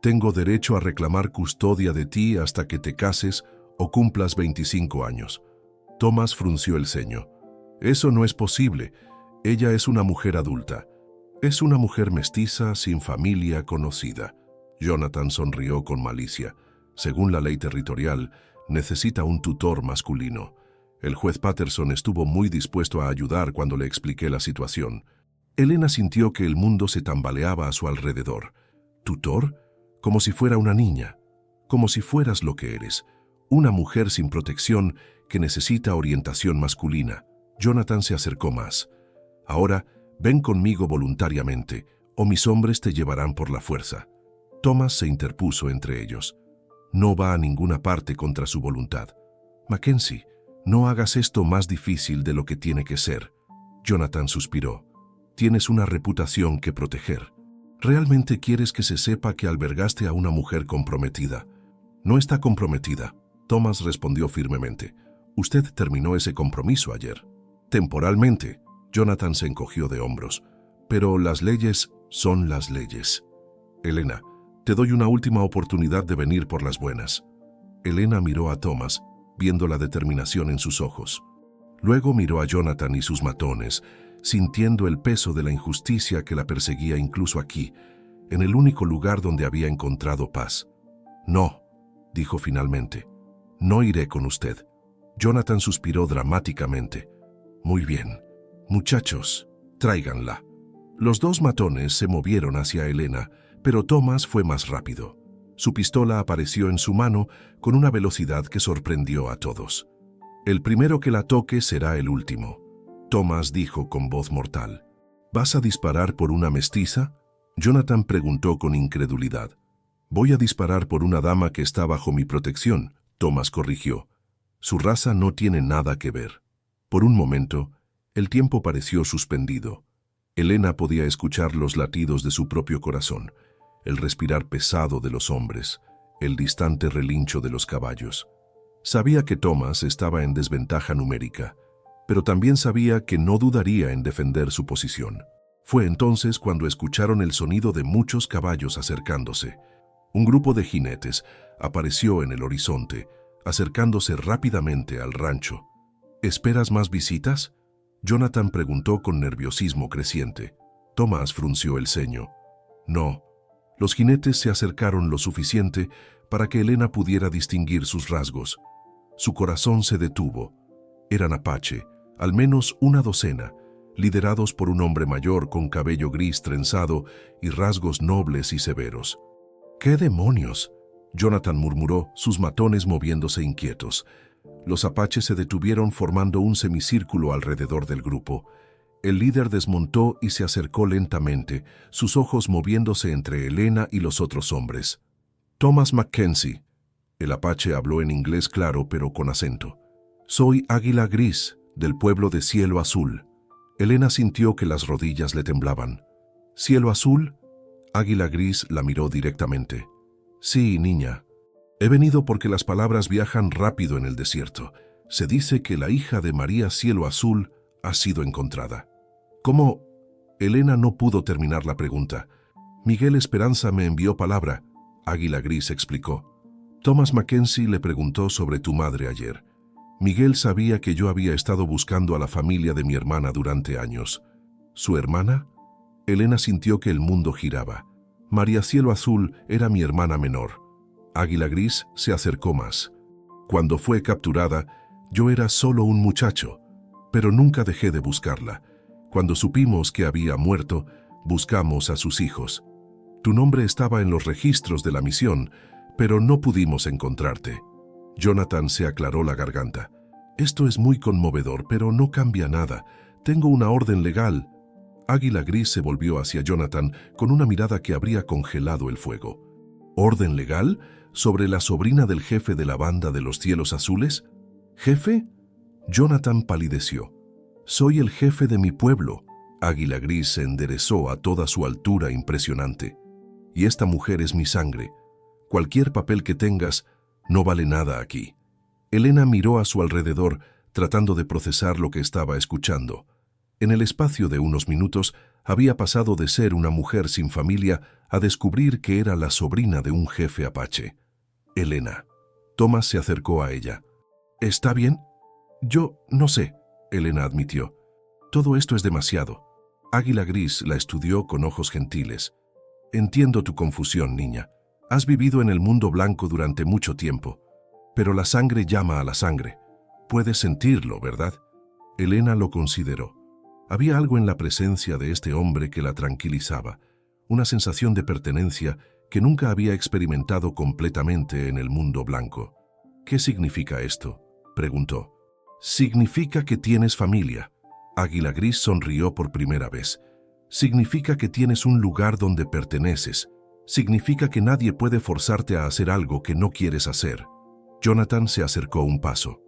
tengo derecho a reclamar custodia de ti hasta que te cases o cumplas 25 años». Thomas frunció el ceño. «Eso no es posible. Ella es una mujer adulta. Es una mujer mestiza sin familia conocida». Jonathan sonrió con malicia. «Según la ley territorial, necesita un tutor masculino. El juez Patterson estuvo muy dispuesto a ayudar cuando le expliqué la situación». Elena sintió que el mundo se tambaleaba a su alrededor. «¿Tutor? Como si fuera una niña. Como si fueras lo que eres. Una mujer sin protección que necesita orientación masculina». Jonathan se acercó más. «Ahora, ven conmigo voluntariamente, o mis hombres te llevarán por la fuerza». Thomas se interpuso entre ellos. «No va a ninguna parte contra su voluntad». «Mackenzie, no hagas esto más difícil de lo que tiene que ser». Jonathan suspiró. «Tienes una reputación que proteger. ¿Realmente quieres que se sepa que albergaste a una mujer comprometida? No está comprometida. Thomas respondió firmemente. Usted terminó ese compromiso ayer. Temporalmente. Jonathan se encogió de hombros. Pero las leyes son las leyes. Elena, te doy una última oportunidad de venir por las buenas. Elena miró a Thomas, viendo la determinación en sus ojos. Luego miró a Jonathan y sus matones, sintiendo el peso de la injusticia que la perseguía incluso aquí, en el único lugar donde había encontrado paz. No, dijo finalmente, no iré con usted. Jonathan suspiró dramáticamente. Muy bien. Muchachos, tráiganla. Los dos matones se movieron hacia Elena, pero Thomas fue más rápido. Su pistola apareció en su mano con una velocidad que sorprendió a todos. El primero que la toque será el último. Thomas dijo con voz mortal. ¿Vas a disparar por una mestiza? Jonathan preguntó con incredulidad. Voy a disparar por una dama que está bajo mi protección, Thomas corrigió. Su raza no tiene nada que ver. Por un momento, el tiempo pareció suspendido. Elena podía escuchar los latidos de su propio corazón, el respirar pesado de los hombres, el distante relincho de los caballos. Sabía que Thomas estaba en desventaja numérica, pero también sabía que no dudaría en defender su posición. Fue entonces cuando escucharon el sonido de muchos caballos acercándose. Un grupo de jinetes apareció en el horizonte, acercándose rápidamente al rancho. ¿Esperas más visitas? Jonathan preguntó con nerviosismo creciente. Thomas frunció el ceño. No. Los jinetes se acercaron lo suficiente para que Elena pudiera distinguir sus rasgos. Su corazón se detuvo. Eran apache, al menos una docena, liderados por un hombre mayor con cabello gris trenzado y rasgos nobles y severos. ¿Qué demonios? Jonathan murmuró, sus matones moviéndose inquietos. Los apaches se detuvieron formando un semicírculo alrededor del grupo. El líder desmontó y se acercó lentamente, sus ojos moviéndose entre Elena y los otros hombres. Thomas Mackenzie. El apache habló en inglés claro pero con acento. Soy Águila Gris, del pueblo de Cielo Azul. Elena sintió que las rodillas le temblaban. ¿Cielo Azul? Águila Gris la miró directamente. Sí, niña. He venido porque las palabras viajan rápido en el desierto. Se dice que la hija de María Cielo Azul ha sido encontrada. ¿Cómo? Elena no pudo terminar la pregunta. Miguel Esperanza me envió palabra. Águila Gris explicó. Thomas Mackenzie le preguntó sobre tu madre ayer. Miguel sabía que yo había estado buscando a la familia de mi hermana durante años. ¿Su hermana? Elena sintió que el mundo giraba. María Cielo Azul era mi hermana menor. Águila Gris se acercó más. Cuando fue capturada, yo era solo un muchacho, pero nunca dejé de buscarla. Cuando supimos que había muerto, buscamos a sus hijos. Tu nombre estaba en los registros de la misión, pero no pudimos encontrarte. Jonathan se aclaró la garganta. Esto es muy conmovedor, pero no cambia nada. Tengo una orden legal. Águila Gris se volvió hacia Jonathan con una mirada que habría congelado el fuego. ¿Orden legal? ¿Sobre la sobrina del jefe de la banda de los Cielos Azules? ¿Jefe? Jonathan palideció. Soy el jefe de mi pueblo. Águila Gris se enderezó a toda su altura impresionante. Y esta mujer es mi sangre. Cualquier papel que tengas no vale nada aquí. Elena miró a su alrededor, tratando de procesar lo que estaba escuchando. En el espacio de unos minutos, había pasado de ser una mujer sin familia a descubrir que era la sobrina de un jefe apache. Elena. Thomas se acercó a ella. ¿Está bien? Yo no sé, Elena admitió. Todo esto es demasiado. Águila Gris la estudió con ojos gentiles. Entiendo tu confusión, niña. Has vivido en el mundo blanco durante mucho tiempo, pero la sangre llama a la sangre. Puedes sentirlo, ¿verdad? Elena lo consideró. Había algo en la presencia de este hombre que la tranquilizaba, una sensación de pertenencia que nunca había experimentado completamente en el mundo blanco. ¿Qué significa esto?, preguntó. Significa que tienes familia. Águila Gris sonrió por primera vez. Significa que tienes un lugar donde perteneces. Significa que nadie puede forzarte a hacer algo que no quieres hacer. Jonathan se acercó un paso.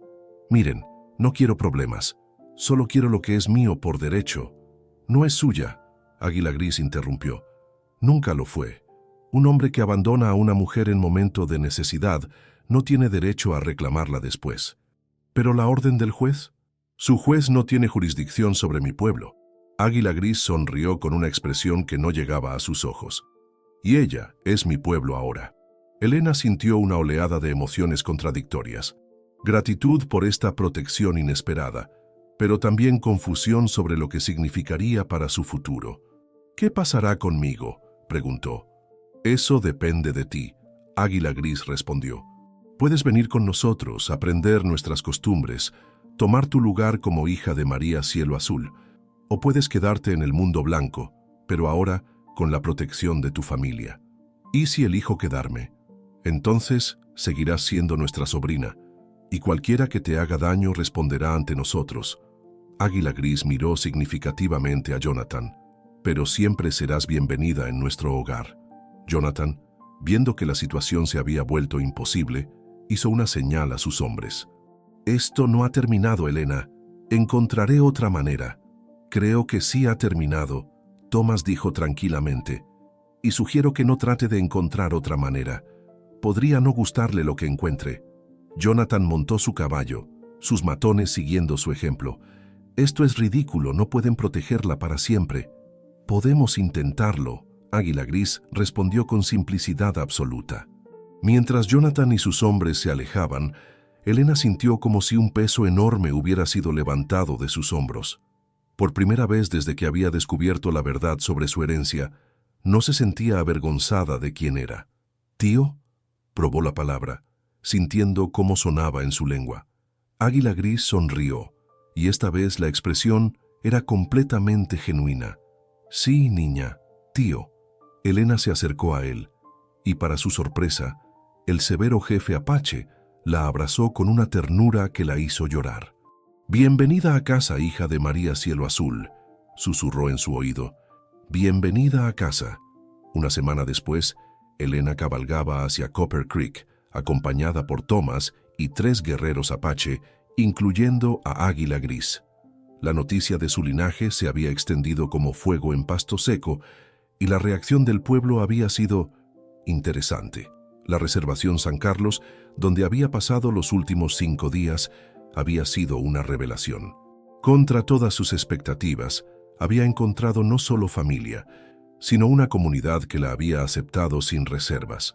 Miren, no quiero problemas. Solo quiero lo que es mío por derecho. No es suya. Águila Gris interrumpió. Nunca lo fue. Un hombre que abandona a una mujer en momento de necesidad no tiene derecho a reclamarla después. ¿Pero la orden del juez? Su juez no tiene jurisdicción sobre mi pueblo. Águila Gris sonrió con una expresión que no llegaba a sus ojos. Y ella es mi pueblo ahora. Elena sintió una oleada de emociones contradictorias. Gratitud por esta protección inesperada, pero también confusión sobre lo que significaría para su futuro. ¿Qué pasará conmigo?, preguntó. Eso depende de ti, Águila Gris respondió. Puedes venir con nosotros, aprender nuestras costumbres, tomar tu lugar como hija de María Cielo Azul, o puedes quedarte en el mundo blanco, pero ahora con la protección de tu familia. ¿Y si elijo quedarme? Entonces seguirás siendo nuestra sobrina, y cualquiera que te haga daño responderá ante nosotros. Águila Gris miró significativamente a Jonathan. Pero siempre serás bienvenida en nuestro hogar. Jonathan, viendo que la situación se había vuelto imposible, hizo una señal a sus hombres. Esto no ha terminado, Elena. Encontraré otra manera. Creo que sí ha terminado, Thomas dijo tranquilamente. Y sugiero que no trate de encontrar otra manera. Podría no gustarle lo que encuentre. Jonathan montó su caballo, sus matones siguiendo su ejemplo. Esto es ridículo, no pueden protegerla para siempre. Podemos intentarlo, Águila Gris respondió con simplicidad absoluta. Mientras Jonathan y sus hombres se alejaban, Elena sintió como si un peso enorme hubiera sido levantado de sus hombros. Por primera vez desde que había descubierto la verdad sobre su herencia, no se sentía avergonzada de quién era. «¿Tío?», probó la palabra, sintiendo cómo sonaba en su lengua. Águila Gris sonrió, y esta vez la expresión era completamente genuina. «Sí, niña, tío». Elena se acercó a él, y para su sorpresa, el severo jefe Apache la abrazó con una ternura que la hizo llorar. «Bienvenida a casa, hija de María Cielo Azul», susurró en su oído. «Bienvenida a casa». Una semana después, Elena cabalgaba hacia Copper Creek, acompañada por Thomas y 3 guerreros Apache, incluyendo a Águila Gris. La noticia de su linaje se había extendido como fuego en pasto seco, y la reacción del pueblo había sido interesante. La reservación San Carlos, donde había pasado los últimos 5 días, había sido una revelación. Contra todas sus expectativas, había encontrado no solo familia, sino una comunidad que la había aceptado sin reservas.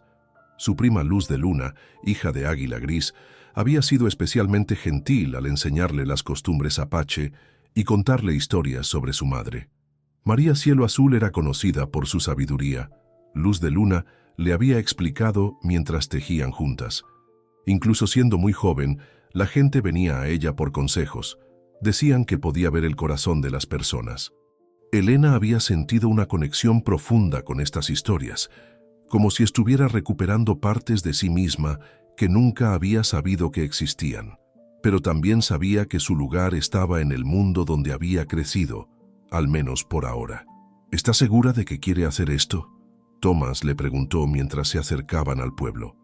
Su prima Luz de Luna, hija de Águila Gris, había sido especialmente gentil al enseñarle las costumbres apache y contarle historias sobre su madre. María Cielo Azul era conocida por su sabiduría. Luz de Luna le había explicado mientras tejían juntas. Incluso siendo muy joven, la gente venía a ella por consejos. Decían que podía ver el corazón de las personas. Elena había sentido una conexión profunda con estas historias, como si estuviera recuperando partes de sí misma que nunca había sabido que existían. Pero también sabía que su lugar estaba en el mundo donde había crecido, al menos por ahora. ¿Está segura de que quiere hacer esto?, Thomas le preguntó mientras se acercaban al pueblo.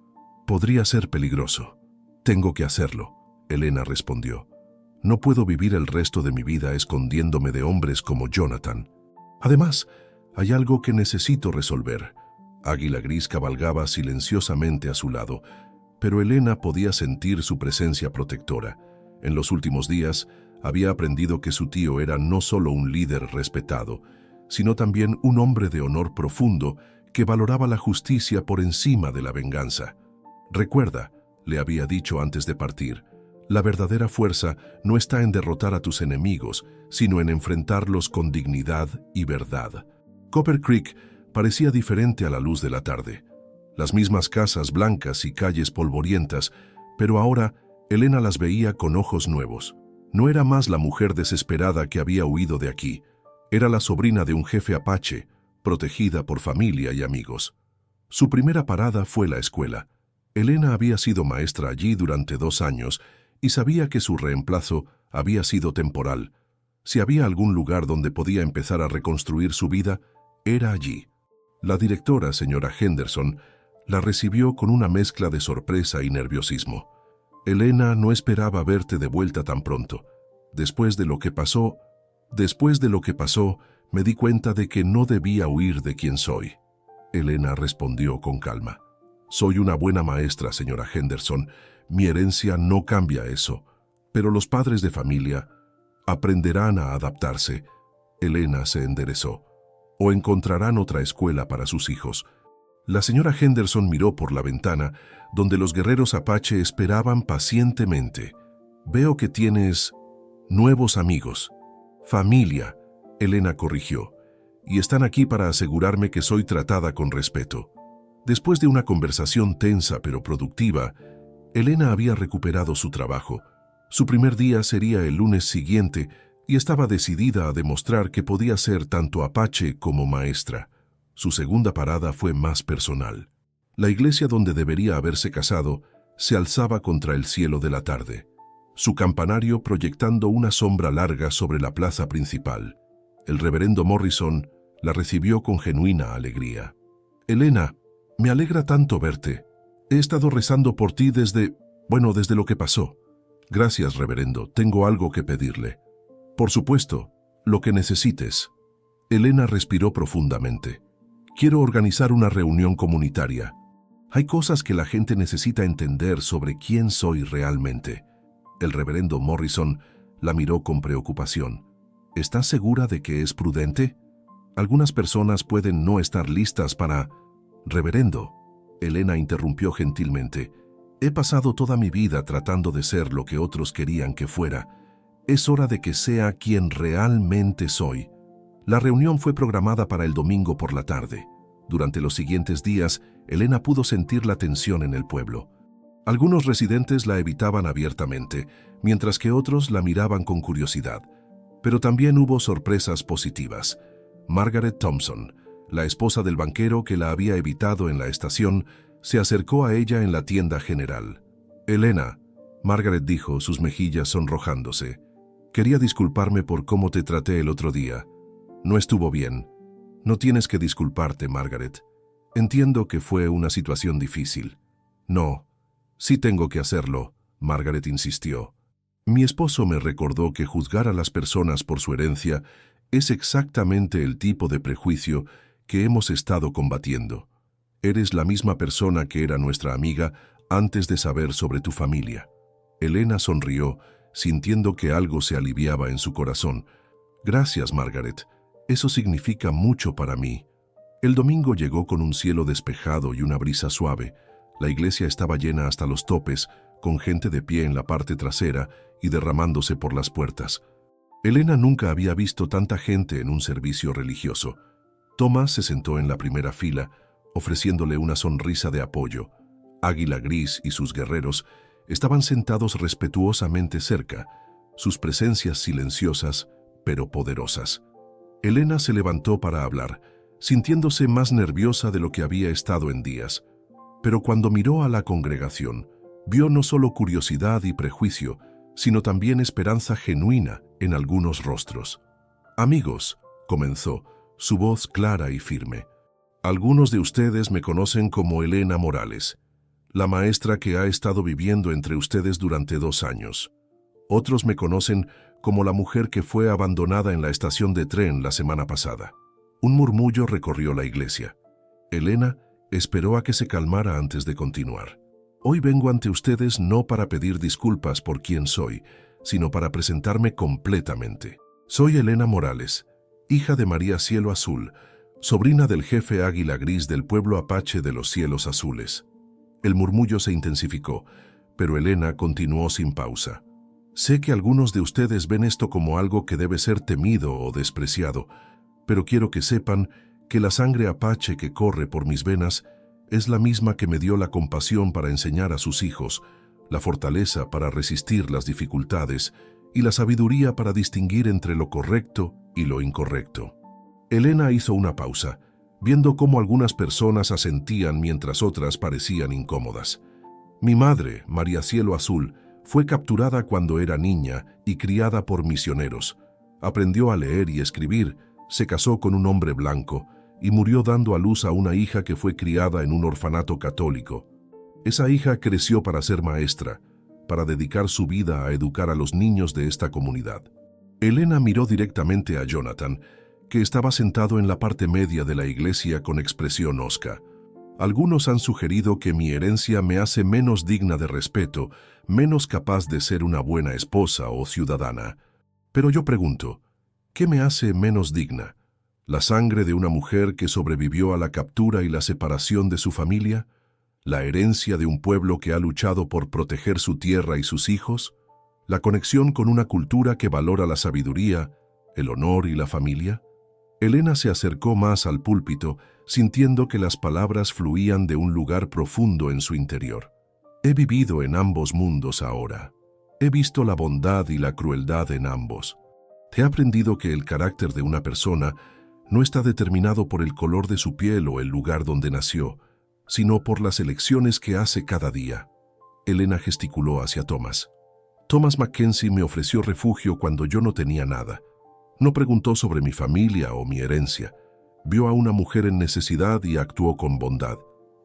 «Podría ser peligroso». «Tengo que hacerlo», Elena respondió. «No puedo vivir el resto de mi vida escondiéndome de hombres como Jonathan. Además, hay algo que necesito resolver». Águila Gris cabalgaba silenciosamente a su lado, pero Elena podía sentir su presencia protectora. En los últimos días, había aprendido que su tío era no solo un líder respetado, sino también un hombre de honor profundo que valoraba la justicia por encima de la venganza. «Recuerda», le había dicho antes de partir, «la verdadera fuerza no está en derrotar a tus enemigos, sino en enfrentarlos con dignidad y verdad». Copper Creek parecía diferente a la luz de la tarde. Las mismas casas blancas y calles polvorientas, pero ahora Elena las veía con ojos nuevos. No era más la mujer desesperada que había huido de aquí. Era la sobrina de un jefe apache, protegida por familia y amigos. Su primera parada fue la escuela. Elena había sido maestra allí durante 2 años y sabía que su reemplazo había sido temporal. Si había algún lugar donde podía empezar a reconstruir su vida, era allí. La directora, señora Henderson, la recibió con una mezcla de sorpresa y nerviosismo. «Elena, no esperaba verte de vuelta tan pronto. Después de lo que pasó, me di cuenta de que no debía huir de quien soy». Elena respondió con calma. Soy una buena maestra, señora Henderson. Mi herencia no cambia eso. Pero los padres de familia aprenderán a adaptarse. Elena se enderezó. O encontrarán otra escuela para sus hijos. La señora Henderson miró por la ventana, donde los guerreros apache esperaban pacientemente. Veo que tienes nuevos amigos. Familia, Elena corrigió. Y están aquí para asegurarme que soy tratada con respeto. Después de una conversación tensa pero productiva, Elena había recuperado su trabajo. Su primer día sería el lunes siguiente y estaba decidida a demostrar que podía ser tanto apache como maestra. Su segunda parada fue más personal. La iglesia donde debería haberse casado se alzaba contra el cielo de la tarde, su campanario proyectando una sombra larga sobre la plaza principal. El reverendo Morrison la recibió con genuina alegría. «Elena, me alegra tanto verte. He estado rezando por ti desde lo que pasó». «Gracias, reverendo. Tengo algo que pedirle». «Por supuesto, lo que necesites». Elena respiró profundamente. «Quiero organizar una reunión comunitaria. Hay cosas que la gente necesita entender sobre quién soy realmente». El reverendo Morrison la miró con preocupación. «¿Estás segura de que es prudente? Algunas personas pueden no estar listas para...» «Reverendo», Elena interrumpió gentilmente, «he pasado toda mi vida tratando de ser lo que otros querían que fuera. Es hora de que sea quien realmente soy». La reunión fue programada para el domingo por la tarde. Durante los siguientes días, Elena pudo sentir la tensión en el pueblo. Algunos residentes la evitaban abiertamente, mientras que otros la miraban con curiosidad. Pero también hubo sorpresas positivas. Margaret Thompson, la esposa del banquero que la había evitado en la estación, se acercó a ella en la tienda general. «Elena», Margaret dijo, sus mejillas sonrojándose, «quería disculparme por cómo te traté el otro día. No estuvo bien». «No tienes que disculparte, Margaret. Entiendo que fue una situación difícil». «No, sí tengo que hacerlo», Margaret insistió. «Mi esposo me recordó que juzgar a las personas por su herencia es exactamente el tipo de prejuicio que hemos estado combatiendo. Eres la misma persona que era nuestra amiga antes de saber sobre tu familia». Elena sonrió, sintiendo que algo se aliviaba en su corazón. «Gracias, Margaret. Eso significa mucho para mí». El domingo llegó con un cielo despejado y una brisa suave. La iglesia estaba llena hasta los topes, con gente de pie en la parte trasera y derramándose por las puertas. Elena nunca había visto tanta gente en un servicio religioso. Thomas se sentó en la primera fila, ofreciéndole una sonrisa de apoyo. Águila Gris y sus guerreros estaban sentados respetuosamente cerca, sus presencias silenciosas pero poderosas. Elena se levantó para hablar, sintiéndose más nerviosa de lo que había estado en días. Pero cuando miró a la congregación, vio no solo curiosidad y prejuicio, sino también esperanza genuina en algunos rostros. «Amigos», comenzó, su voz clara y firme, «algunos de ustedes me conocen como Elena Morales, la maestra que ha estado viviendo entre ustedes durante 2 años. Otros me conocen como la mujer que fue abandonada en la estación de tren la semana pasada». Un murmullo recorrió la iglesia. Elena esperó a que se calmara antes de continuar. «Hoy vengo ante ustedes no para pedir disculpas por quién soy, sino para presentarme completamente. Soy Elena Morales, hija de María Cielo Azul, sobrina del jefe Águila Gris del pueblo apache de los Cielos Azules». El murmullo se intensificó, pero Elena continuó sin pausa. «Sé que algunos de ustedes ven esto como algo que debe ser temido o despreciado, pero quiero que sepan que la sangre apache que corre por mis venas es la misma que me dio la compasión para enseñar a sus hijos, la fortaleza para resistir las dificultades y la sabiduría para distinguir entre lo correcto y lo incorrecto». Elena hizo una pausa, viendo cómo algunas personas asentían mientras otras parecían incómodas. «Mi madre, María Cielo Azul, fue capturada cuando era niña y criada por misioneros. Aprendió a leer y escribir, se casó con un hombre blanco y murió dando a luz a una hija que fue criada en un orfanato católico. Esa hija creció para ser maestra, para dedicar su vida a educar a los niños de esta comunidad». Elena miró directamente a Jonathan, que estaba sentado en la parte media de la iglesia con expresión hosca. Algunos han sugerido que mi herencia me hace menos digna de respeto, menos capaz de ser una buena esposa o ciudadana. Pero yo pregunto, ¿qué me hace menos digna? ¿La sangre de una mujer que sobrevivió a la captura y la separación de su familia? ¿La herencia de un pueblo que ha luchado por proteger su tierra y sus hijos? ¿La conexión con una cultura que valora la sabiduría, el honor y la familia? Elena se acercó más al púlpito, sintiendo que las palabras fluían de un lugar profundo en su interior. He vivido en ambos mundos ahora. He visto la bondad y la crueldad en ambos. He aprendido que el carácter de una persona no está determinado por el color de su piel o el lugar donde nació, sino por las elecciones que hace cada día. Elena gesticuló hacia Thomas. Thomas Mackenzie me ofreció refugio cuando yo no tenía nada. No preguntó sobre mi familia o mi herencia. Vio a una mujer en necesidad y actuó con bondad.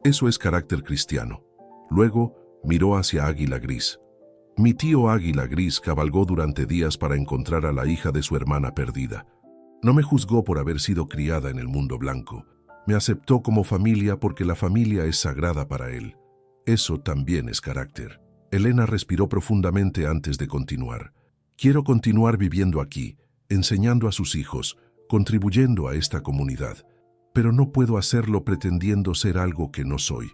Eso es carácter cristiano. Luego miró hacia Águila Gris. Mi tío Águila Gris cabalgó durante días para encontrar a la hija de su hermana perdida. No me juzgó por haber sido criada en el mundo blanco. Me aceptó como familia porque la familia es sagrada para él. Eso también es carácter. Elena respiró profundamente antes de continuar. Quiero continuar viviendo aquí, enseñando a sus hijos, contribuyendo a esta comunidad. Pero no puedo hacerlo pretendiendo ser algo que no soy.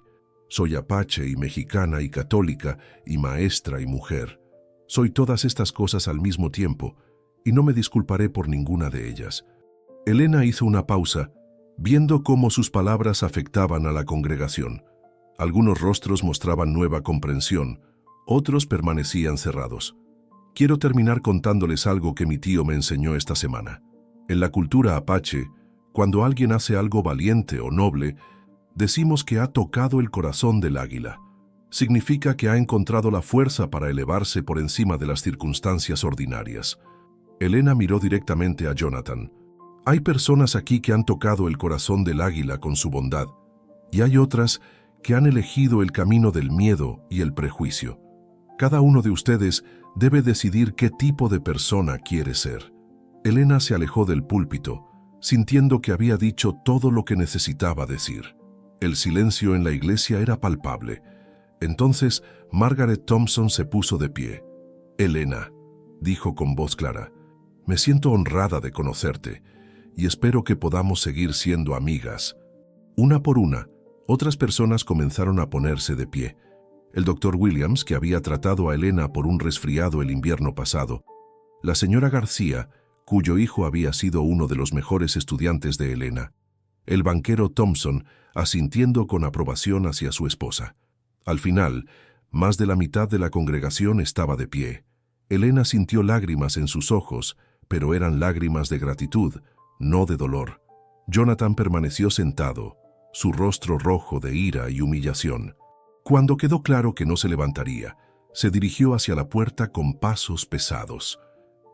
Soy apache y mexicana y católica y maestra y mujer. Soy todas estas cosas al mismo tiempo, y no me disculparé por ninguna de ellas. Elena hizo una pausa, viendo cómo sus palabras afectaban a la congregación. Algunos rostros mostraban nueva comprensión, otros permanecían cerrados. Quiero terminar contándoles algo que mi tío me enseñó esta semana. En la cultura apache, cuando alguien hace algo valiente o noble, decimos que ha tocado el corazón del águila. Significa que ha encontrado la fuerza para elevarse por encima de las circunstancias ordinarias. Elena miró directamente a Jonathan. Hay personas aquí que han tocado el corazón del águila con su bondad, y hay otras que han elegido el camino del miedo y el prejuicio. Cada uno de ustedes debe decidir qué tipo de persona quiere ser. Elena se alejó del púlpito, sintiendo que había dicho todo lo que necesitaba decir. El silencio en la iglesia era palpable. Entonces, Margaret Thompson se puso de pie. «Elena», dijo con voz clara, «me siento honrada de conocerte y espero que podamos seguir siendo amigas». Una por una, otras personas comenzaron a ponerse de pie. El doctor Williams, que había tratado a Elena por un resfriado el invierno pasado, la señora García, cuyo hijo había sido uno de los mejores estudiantes de Elena, el banquero Thompson, asintiendo con aprobación hacia su esposa. Al final, más de la mitad de la congregación estaba de pie. Elena sintió lágrimas en sus ojos, pero eran lágrimas de gratitud, no de dolor. Jonathan permaneció sentado, su rostro rojo de ira y humillación. Cuando quedó claro que no se levantaría, se dirigió hacia la puerta con pasos pesados.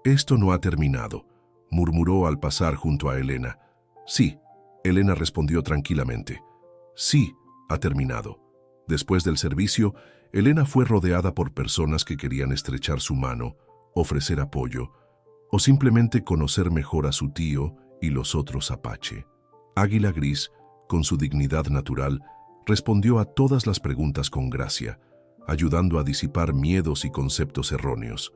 «Esto no ha terminado», murmuró al pasar junto a Elena. «Sí», Elena respondió tranquilamente. «Sí, ha terminado». Después del servicio, Elena fue rodeada por personas que querían estrechar su mano, ofrecer apoyo, o simplemente conocer mejor a su tío y los otros apache. Águila Gris, con su dignidad natural, respondió a todas las preguntas con gracia, ayudando a disipar miedos y conceptos erróneos.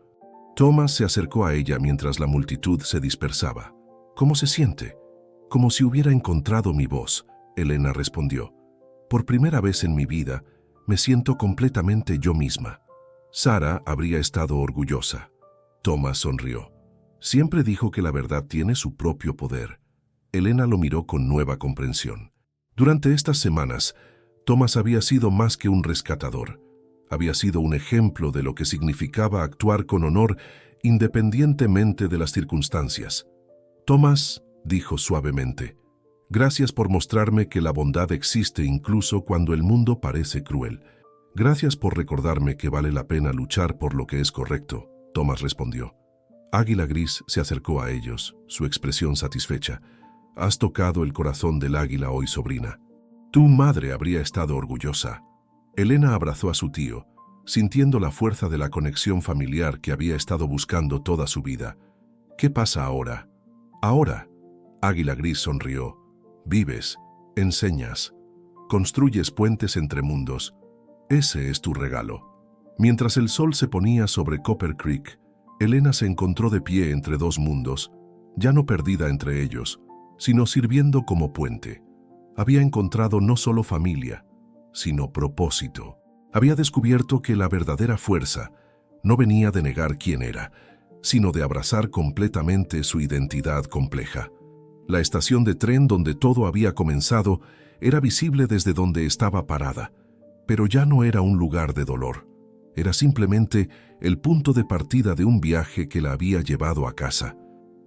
Thomas se acercó a ella mientras la multitud se dispersaba. «¿Cómo se siente?» «Como si hubiera encontrado mi voz», Elena respondió. «Por primera vez en mi vida, me siento completamente yo misma». Sara habría estado orgullosa. Thomas sonrió. Siempre dijo que la verdad tiene su propio poder. Elena lo miró con nueva comprensión. Durante estas semanas, Thomas había sido más que un rescatador. Había sido un ejemplo de lo que significaba actuar con honor independientemente de las circunstancias. «Thomas», dijo suavemente, «gracias por mostrarme que la bondad existe incluso cuando el mundo parece cruel. Gracias por recordarme que vale la pena luchar por lo que es correcto», Thomas respondió. Águila Gris se acercó a ellos, su expresión satisfecha. «Has tocado el corazón del águila hoy, sobrina. Tu madre habría estado orgullosa». Elena abrazó a su tío, sintiendo la fuerza de la conexión familiar que había estado buscando toda su vida. «¿Qué pasa ahora?» «Ahora», Águila Gris sonrió, «vives, enseñas». Construyes puentes entre mundos. Ese es tu regalo. Mientras el sol se ponía sobre Copper Creek, Elena se encontró de pie entre dos mundos, ya no perdida entre ellos, sino sirviendo como puente. Había encontrado no solo familia, sino propósito. Había descubierto que la verdadera fuerza no venía de negar quién era, sino de abrazar completamente su identidad compleja. La estación de tren donde todo había comenzado era visible desde donde estaba parada, pero ya no era un lugar de dolor. Era simplemente el punto de partida de un viaje que la había llevado a casa.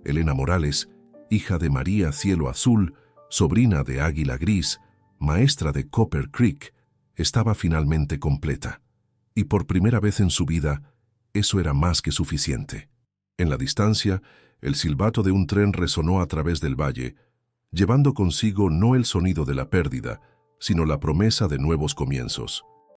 Elena Morales, hija de María Cielo Azul, sobrina de Águila Gris, maestra de Copper Creek, estaba finalmente completa. Y por primera vez en su vida, eso era más que suficiente. En la distancia, el silbato de un tren resonó a través del valle, llevando consigo no el sonido de la pérdida, sino la promesa de nuevos comienzos.